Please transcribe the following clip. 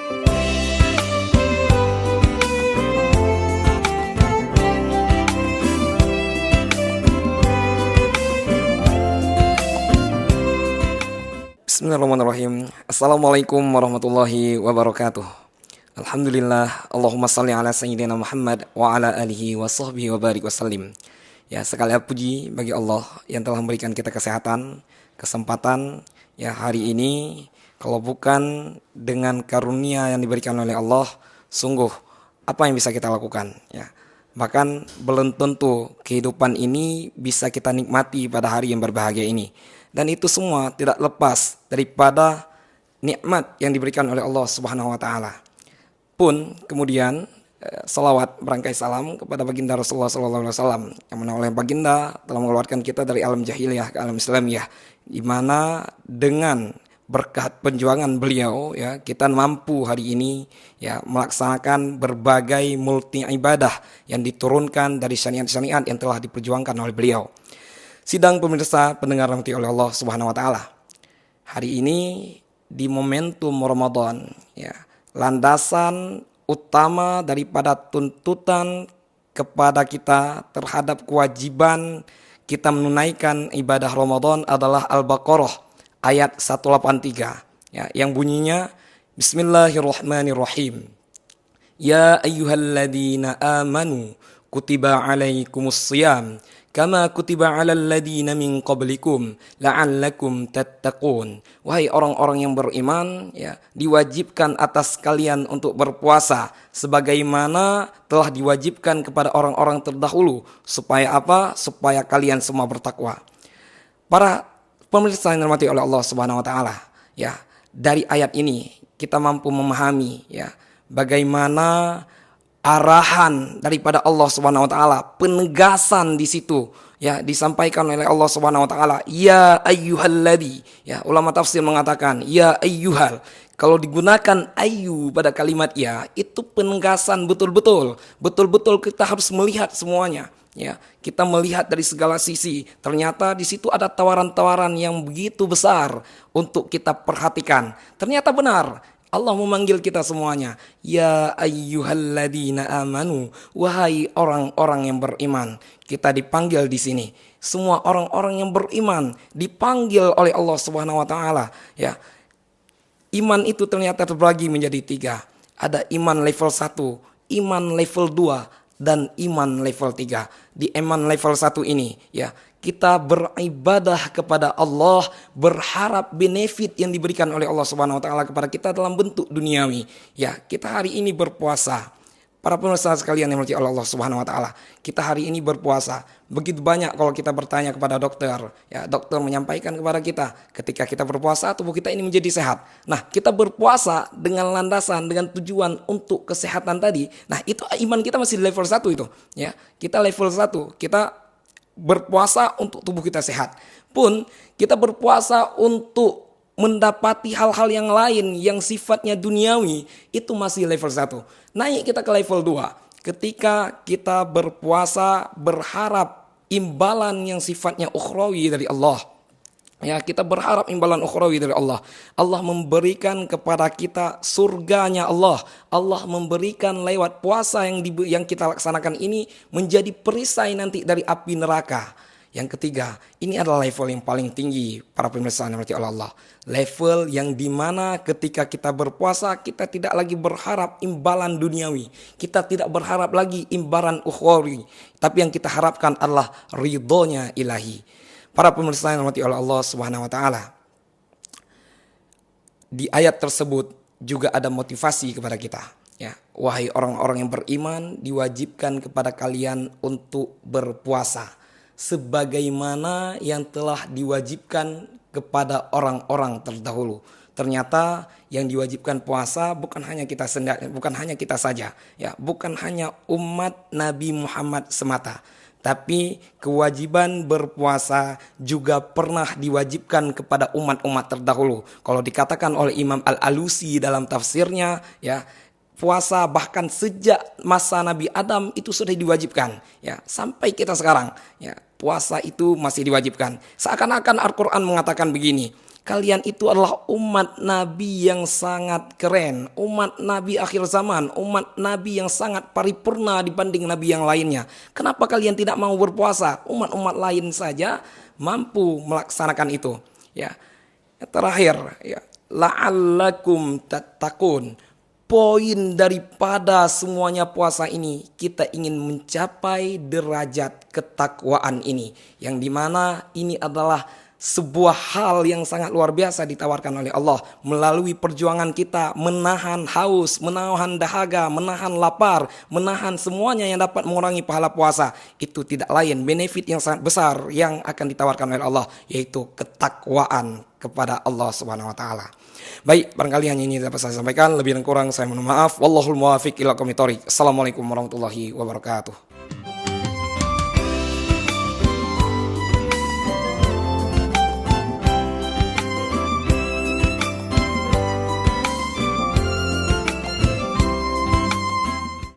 Bismillahirrahmanirrahim. Assalamualaikum warahmatullahi wabarakatuh. Alhamdulillah, Allahumma salli ala sayyidina Muhammad wa ala alihi wa sahbihi wa barik wasallim. Ya, sekali puji bagi Allah yang telah memberikan kita kesehatan, kesempatan ya hari ini. Kalau bukan dengan karunia yang diberikan oleh Allah, sungguh apa yang bisa kita lakukan ya. Bahkan belum tentu kehidupan ini bisa kita nikmati pada hari yang berbahagia ini. Dan itu semua tidak lepas daripada nikmat yang diberikan oleh Allah Subhanahu wa taala. Pun kemudian salawat berangkai salam kepada baginda Rasulullah sallallahu alaihi wasallam yang mana oleh baginda telah mengeluarkan kita dari alam jahiliyah ke alam Islamiyah, di mana dengan berkat perjuangan beliau ya kita mampu hari ini ya melaksanakan berbagai multi ibadah yang diturunkan dari syariat-syariat yang telah diperjuangkan oleh beliau. Sidang pemirsa pendengar rahmati oleh Allah Subhanahu wa taala. Hari ini di momentum Ramadan ya, landasan utama daripada tuntutan kepada kita terhadap kewajiban kita menunaikan ibadah Ramadan adalah Al-Baqarah ayat 183 ya, yang bunyinya Bismillahirrahmanirrahim. Ya ayyuhalladzina amanu kutiba alaikumusshiyam kama kutiba 'alal ladzina min qablikum la'allakum tattaqun. Wahai orang-orang yang beriman ya, diwajibkan atas kalian untuk berpuasa sebagaimana telah diwajibkan kepada orang-orang terdahulu, supaya apa? Supaya kalian semua bertakwa. Para pemirsa yang dirahmati oleh Allah Subhanahu wa taala, ya, dari ayat ini kita mampu memahami ya bagaimana arahan daripada Allah Subhanahu wa taala, penegasan di situ ya disampaikan oleh Allah Subhanahu wa taala, ya ayyuhalladzi ya, ulama tafsir mengatakan ya ayyuhal. Kalau digunakan ayu pada kalimat ya, itu penegasan betul-betul kita harus melihat semuanya ya. Kita melihat dari segala sisi. Ternyata di situ ada tawaran-tawaran yang begitu besar untuk kita perhatikan. Ternyata benar Allah memanggil kita semuanya, ya ayyuhalladzina amanu, wahai orang-orang yang beriman. Kita dipanggil di sini. Semua orang-orang yang beriman dipanggil oleh Allah Subhanahu wa taala, ya. Iman itu ternyata terbagi menjadi 3. Ada iman level 1, iman level 2, dan iman level 3. Di iman level 1 ini, ya, kita beribadah kepada Allah, berharap benefit yang diberikan oleh Allah Subhanahu wa taala kepada kita dalam bentuk duniawi. Ya, kita hari ini berpuasa. Para pemirsa sekalian yang dirahmati Allah Subhanahu wa taala, kita hari ini berpuasa. Begitu banyak kalau kita bertanya kepada dokter, ya, dokter menyampaikan kepada kita, ketika kita berpuasa tubuh kita ini menjadi sehat. Nah, kita berpuasa dengan landasan, dengan tujuan untuk kesehatan tadi. Nah, itu iman kita masih di level 1 itu, ya. Kita level 1, kita berpuasa untuk tubuh kita sehat. Pun kita berpuasa untuk mendapati hal-hal yang lain yang sifatnya duniawi, itu masih level 1. Naik kita ke level 2. Ketika kita berpuasa berharap imbalan yang sifatnya ukhrawi dari Allah. Ya, kita berharap imbalan ukhrawi dari Allah. Allah memberikan kepada kita surganya Allah. Allah memberikan lewat puasa yang kita laksanakan ini menjadi perisai nanti dari api neraka. Yang ketiga, ini adalah level yang paling tinggi para pemirsa yang dirahmati Allah. Level yang dimana ketika kita berpuasa kita tidak lagi berharap imbalan duniawi. Kita tidak berharap lagi imbalan ukhrawi. Tapi yang kita harapkan adalah ridhonya ilahi. Para pemirsa yang dirahmati Allah Subhanahu wa taala. Di ayat tersebut juga ada motivasi kepada kita. Ya, wahai orang-orang yang beriman, diwajibkan kepada kalian untuk berpuasa sebagaimana yang telah diwajibkan kepada orang-orang terdahulu. Ternyata yang diwajibkan puasa bukan hanya kita saja, ya, bukan hanya umat Nabi Muhammad semata, tapi kewajiban berpuasa juga pernah diwajibkan kepada umat-umat terdahulu. Kalau dikatakan oleh Imam Al-Alusi dalam tafsirnya, ya, puasa bahkan sejak masa Nabi Adam itu sudah diwajibkan, ya, sampai kita sekarang, ya, puasa itu masih diwajibkan. Seakan-akan Al-Quran mengatakan begini, Kalian itu adalah umat Nabi yang sangat keren, umat Nabi akhir zaman, umat Nabi yang sangat paripurna dibanding Nabi yang lainnya. Kenapa kalian tidak mau berpuasa? Umat-umat lain saja mampu melaksanakan itu. Ya, terakhir, ya, la'allakum tattaqun. Poin daripada semuanya puasa ini, kita ingin mencapai derajat ketakwaan ini, yang dimana ini adalah sebuah hal yang sangat luar biasa ditawarkan oleh Allah melalui perjuangan kita menahan haus, menahan dahaga, menahan lapar, menahan semuanya yang dapat mengurangi pahala puasa. Itu tidak lain benefit yang sangat besar yang akan ditawarkan oleh Allah, yaitu ketakwaan kepada Allah Subhanahu wa taala. Baik, barangkali hanya ini dapat saya sampaikan. Lebih dan kurang saya mohon maaf. Wallahul muwaffiq ila aqwamit thoriq. Assalamualaikum warahmatullahi wabarakatuh.